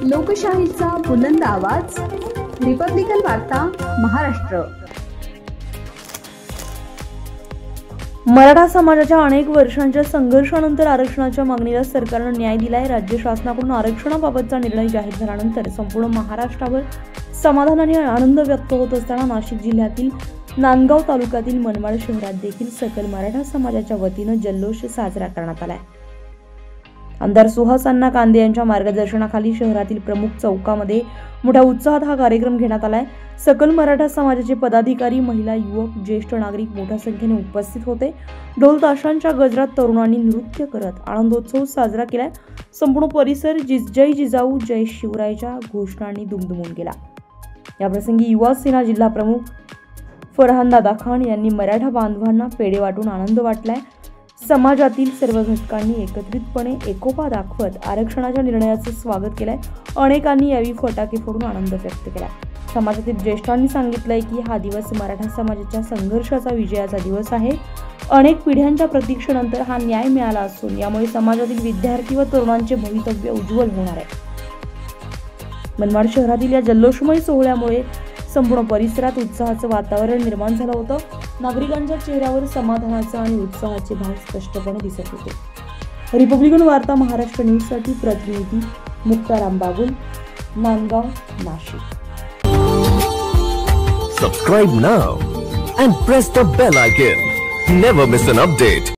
लोकशाहीचा बुलंद आवाज, रिपब्लिकन वार्ता महाराष्ट्र। मराठा समाजाच्या अनेक वर्षांच्या संघर्षानंतर आरक्षणाच्या मागणीला सरकारने न्याय दिलाय। राज्य शासनाकडून आरक्षणाबाबतचा निर्णय जाहीर झाल्यानंतर संपूर्ण महाराष्ट्रावर समाधान आणि आनंद व्यक्त होत असताना नाशिक जिल्ह्यातील नांदगाव तालुक्यातील मनमाड शहरात देखील सकल मराठा समाजाच्या वतीने जल्लोष साजरा करण्यात आलाय। आमदार सुहास अण्णा कांदे यांच्या मार्गदर्शनाखाली शहरातील प्रमुख चौकामध्ये मोठ्या उत्साहात हा कार्यक्रम घेण्यात आलाय। सकल मराठा समाजाचे पदाधिकारी, महिला, युवक, ज्येष्ठ नागरिक मोठ्या संख्येने उपस्थित होते। ढोल ताशांच्या गजरात तरुणांनी नृत्य करत आनंदोत्सव साजरा केलाय। संपूर्ण परिसर जय जिजाऊ जय शिवरायच्या घोषणांनी दुमदुमून गेला। या प्रसंगी युवा सेना जिल्हा प्रमुख फरहान दादा खान यांनी मराठा बांधवांना पेढे वाटून आनंद वाटलाय। समाजातील सर्व घटकांनी एकत्रितपणे एकोपा दाखवत आरक्षणाच्या निर्णयाचे स्वागत केलंय। अनेकांनी यावेळी फटाके फोडून आनंद व्यक्त केला। समाजातील ज्येष्ठांनी सांगितलंय की हा दिवस मराठा समाजाच्या संघर्षाचा विजयाचा दिवस आहे। अनेक पिढ्यांच्या प्रतीक्षेनंतर हा न्याय मिळाला असून यामुळे समाजातील विद्यार्थी व तरुणांचे भवितव्य उज्ज्वल होणार आहे। मनमाड शहरातील या जल्लोषमय सोहळ्यामुळे संपूर्ण परिसरात उत्साहाचं वातावरण निर्माण झालं होतं। नागरिकांच्या चेहऱ्यावर समाधानाचे आणि उत्साहाचे भाव स्पष्टपणे दिसत होते। रिपब्लिकन वार्ता महाराष्ट्र न्यूज साठी प्रतिनिधी Muktaram Bagul, Nandgaon, Nashik. Subscribe now and press the bell icon. Never miss an update.